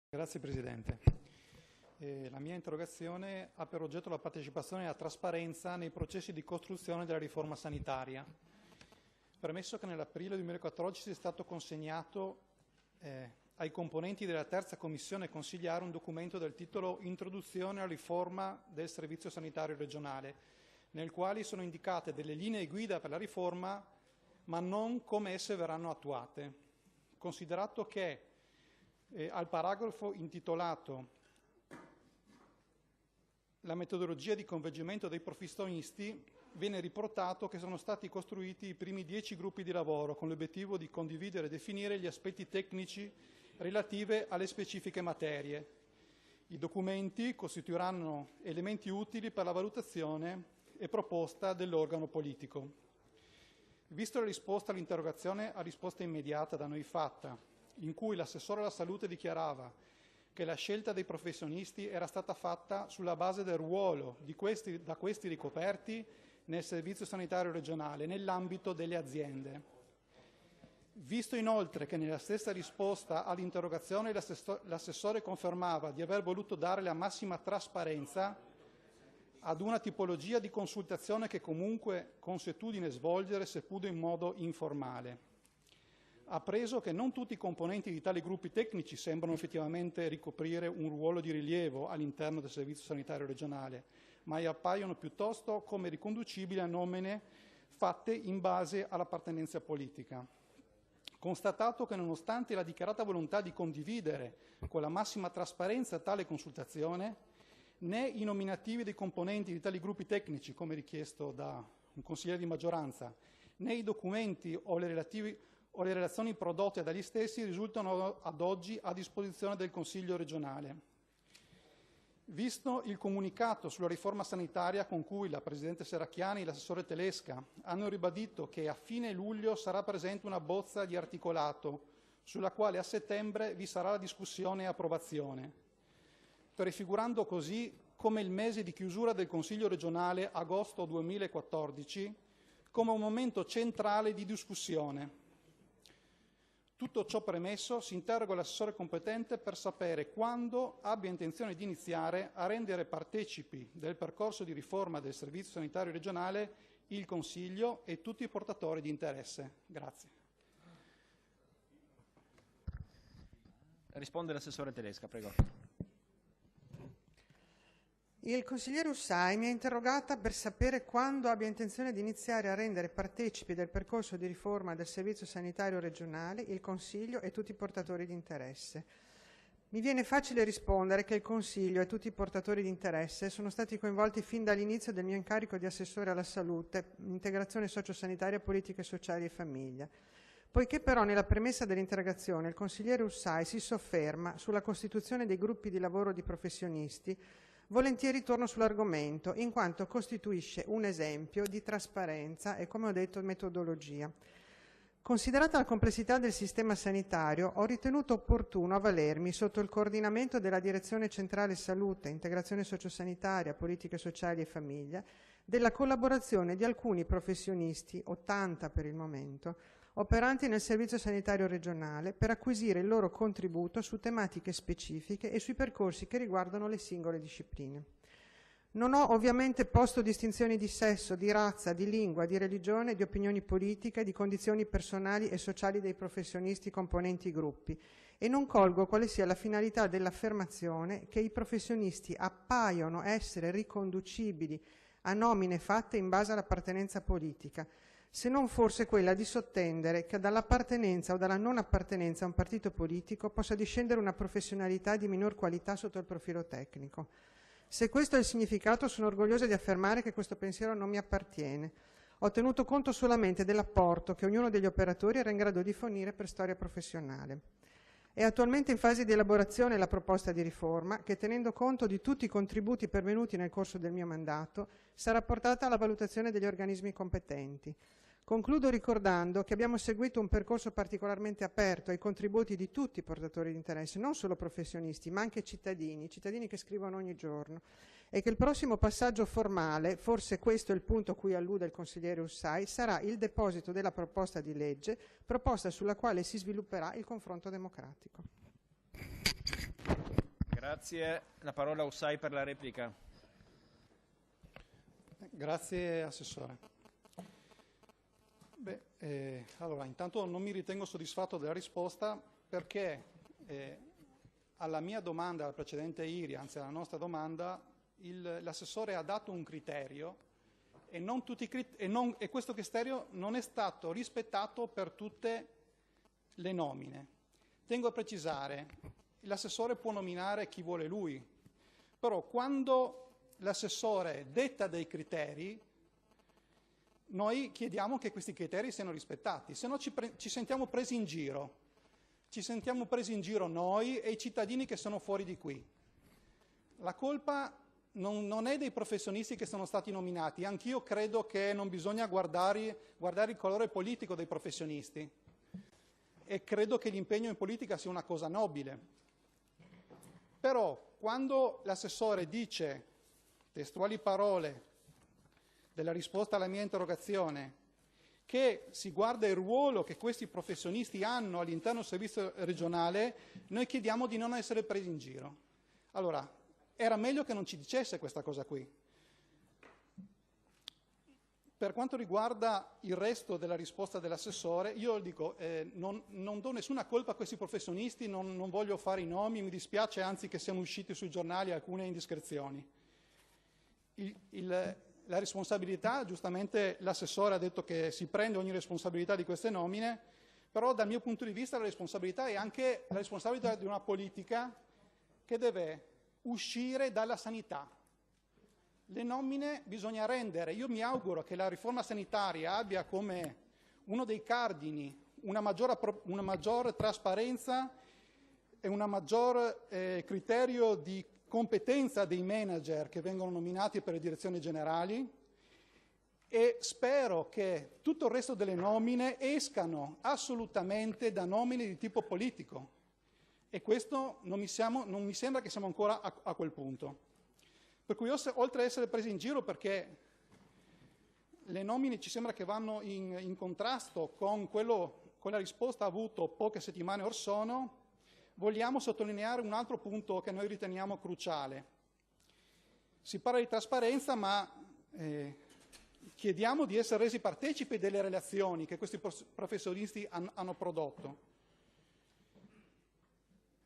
Grazie Presidente. La mia interrogazione ha per oggetto la partecipazione e la trasparenza nei processi di costruzione della riforma sanitaria. Premesso che nell'aprile 2014 sia stato consegnato ai componenti della terza commissione consigliare un documento del titolo Introduzione alla riforma del servizio sanitario regionale, nel quale sono indicate delle linee guida per la riforma, ma non come esse verranno attuate. Considerato che al paragrafo intitolato La metodologia di coinvolgimento dei professionisti viene riportato che sono stati costruiti i primi 10 gruppi di lavoro con l'obiettivo di condividere e definire gli aspetti tecnici relativi alle specifiche materie. I documenti costituiranno elementi utili per la valutazione e proposta dell'organo politico. Visto la risposta all'interrogazione a risposta immediata da noi fatta, in cui l'assessore alla salute dichiarava che la scelta dei professionisti era stata fatta sulla base del ruolo da questi ricoperti nel servizio sanitario regionale, nell'ambito delle aziende. Visto inoltre che nella stessa risposta all'interrogazione l'assessore confermava di aver voluto dare la massima trasparenza ad una tipologia di consultazione che comunque consuetudine svolgere, seppur in modo informale. Appreso che non tutti i componenti di tali gruppi tecnici sembrano effettivamente ricoprire un ruolo di rilievo all'interno del Servizio Sanitario Regionale, ma appaiono piuttosto come riconducibili a nomine fatte in base all'appartenenza politica. Constatato che nonostante la dichiarata volontà di condividere con la massima trasparenza tale consultazione, né i nominativi dei componenti di tali gruppi tecnici, come richiesto da un consigliere di maggioranza, né i documenti o le relazioni prodotte dagli stessi risultano ad oggi a disposizione del Consiglio regionale. Visto il comunicato sulla riforma sanitaria con cui la Presidente Serracchiani e l'assessore Telesca hanno ribadito che a fine luglio sarà presente una bozza di articolato sulla quale a settembre vi sarà la discussione e approvazione, prefigurando così come il mese di chiusura del Consiglio regionale agosto 2014 come un momento centrale di discussione. Tutto ciò premesso, si interroga l'assessore competente per sapere quando abbia intenzione di iniziare a rendere partecipi del percorso di riforma del Servizio Sanitario Regionale il Consiglio e tutti i portatori di interesse. Grazie. Risponde l'assessore Telesca, prego. Il consigliere Ussai mi ha interrogata per sapere quando abbia intenzione di iniziare a rendere partecipi del percorso di riforma del Servizio Sanitario Regionale il Consiglio e tutti i portatori di interesse. Mi viene facile rispondere che il Consiglio e tutti i portatori di interesse sono stati coinvolti fin dall'inizio del mio incarico di assessore alla salute, integrazione sociosanitaria, politiche sociali e famiglia. Poiché però nella premessa dell'interrogazione il consigliere Ussai si sofferma sulla costituzione dei gruppi di lavoro di professionisti, volentieri torno sull'argomento, in quanto costituisce un esempio di trasparenza e, come ho detto, metodologia. Considerata la complessità del sistema sanitario, ho ritenuto opportuno avvalermi, sotto il coordinamento della Direzione Centrale Salute, Integrazione Sociosanitaria, Politiche Sociali e Famiglia, della collaborazione di alcuni professionisti, 80 per il momento, operanti nel Servizio Sanitario Regionale, per acquisire il loro contributo su tematiche specifiche e sui percorsi che riguardano le singole discipline. Non ho ovviamente posto distinzioni di sesso, di razza, di lingua, di religione, di opinioni politiche, di condizioni personali e sociali dei professionisti componenti i gruppi e non colgo quale sia la finalità dell'affermazione che i professionisti appaiono essere riconducibili a nomine fatte in base all'appartenenza politica, se non forse quella di sottendere che dall'appartenenza o dalla non appartenenza a un partito politico possa discendere una professionalità di minor qualità sotto il profilo tecnico. Se questo è il significato, sono orgogliosa di affermare che questo pensiero non mi appartiene. Ho tenuto conto solamente dell'apporto che ognuno degli operatori era in grado di fornire per storia professionale. È attualmente in fase di elaborazione la proposta di riforma che, tenendo conto di tutti i contributi pervenuti nel corso del mio mandato, sarà portata alla valutazione degli organismi competenti. Concludo ricordando che abbiamo seguito un percorso particolarmente aperto ai contributi di tutti i portatori di interesse, non solo professionisti, ma anche cittadini che scrivono ogni giorno, e che il prossimo passaggio formale, forse questo è il punto a cui allude il consigliere Ussai, sarà il deposito della proposta di legge, proposta sulla quale si svilupperà il confronto democratico. Grazie. La parola a Ussai per la replica. Grazie Assessore. Allora, intanto non mi ritengo soddisfatto della risposta perché alla mia domanda, alla precedente IRI, anzi alla nostra domanda, l'assessore ha dato un criterio e questo criterio non è stato rispettato per tutte le nomine. Tengo a precisare, l'assessore può nominare chi vuole lui, però quando l'assessore detta dei criteri, noi chiediamo che questi criteri siano rispettati, se no ci sentiamo presi in giro. Ci sentiamo presi in giro noi e i cittadini che sono fuori di qui. La colpa non è dei professionisti che sono stati nominati. Anch'io credo che non bisogna guardare il colore politico dei professionisti e credo che l'impegno in politica sia una cosa nobile. Però quando l'assessore dice, testuali parole della risposta alla mia interrogazione, che si guarda il ruolo che questi professionisti hanno all'interno del servizio regionale, noi chiediamo di non essere presi in giro. Allora, era meglio che non ci dicesse questa cosa qui. Per quanto riguarda il resto della risposta dell'assessore, io dico, non do nessuna colpa a questi professionisti, non voglio fare i nomi, mi dispiace anzi che siano usciti sui giornali alcune indiscrezioni. La responsabilità, giustamente l'assessore ha detto che si prende ogni responsabilità di queste nomine, però dal mio punto di vista la responsabilità è anche la responsabilità di una politica che deve uscire dalla sanità. Le nomine bisogna rendere, io mi auguro che la riforma sanitaria abbia come uno dei cardini una maggior trasparenza e un maggior criterio di competenza dei manager che vengono nominati per le direzioni generali e spero che tutto il resto delle nomine escano assolutamente da nomine di tipo politico e questo non mi sembra che siamo ancora a quel punto. Per cui oltre ad essere presi in giro perché le nomine ci sembra che vanno in contrasto con la risposta avuto poche settimane or sono, vogliamo sottolineare un altro punto che noi riteniamo cruciale. Si parla di trasparenza, ma chiediamo di essere resi partecipi delle relazioni che questi professionisti hanno prodotto.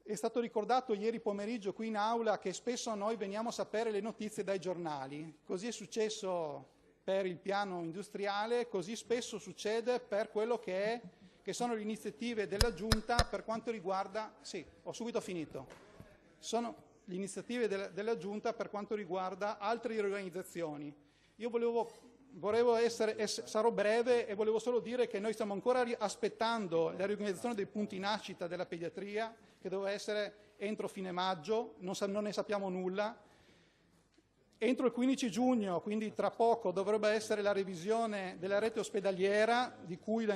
È stato ricordato ieri pomeriggio qui in aula che spesso noi veniamo a sapere le notizie dai giornali. Così è successo per il piano industriale, così spesso succede per quello che sono le iniziative della Giunta per quanto riguarda... Sì, ho subito finito. Sono le iniziative della Giunta per quanto riguarda altre riorganizzazioni. Io sarò breve e volevo solo dire che noi stiamo ancora aspettando la riorganizzazione dei punti nascita della pediatria, che doveva essere entro fine maggio, non ne sappiamo nulla. Entro il 15 giugno, quindi tra poco, dovrebbe essere la revisione della rete ospedaliera, di cui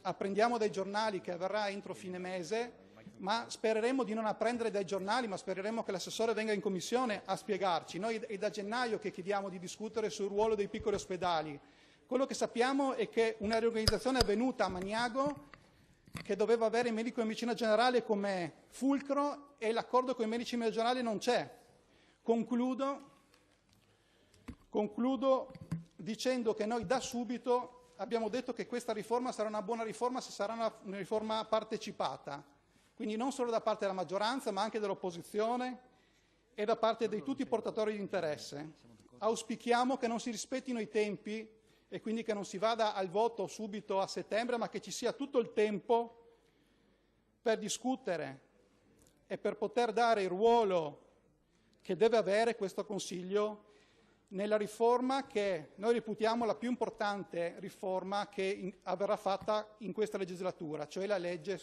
apprendiamo dai giornali che avverrà entro fine mese, ma spereremo di non apprendere dai giornali, ma spereremo che l'assessore venga in commissione a spiegarci. Noi è da gennaio che chiediamo di discutere sul ruolo dei piccoli ospedali. Quello che sappiamo è che una riorganizzazione è avvenuta a Magnago, che doveva avere il medico di medicina generale come fulcro, e l'accordo con i medici di medicina generale non c'è. Concludo dicendo che noi da subito abbiamo detto che questa riforma sarà una buona riforma se sarà una riforma partecipata, quindi non solo da parte della maggioranza ma anche dell'opposizione e da parte di tutti i portatori di interesse. Auspichiamo che non si rispettino i tempi e quindi che non si vada al voto subito a settembre, ma che ci sia tutto il tempo per discutere e per poter dare il ruolo che deve avere questo Consiglio nella riforma che noi reputiamo la più importante riforma che avverrà fatta in questa legislatura, cioè la legge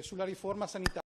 sulla riforma sanitaria.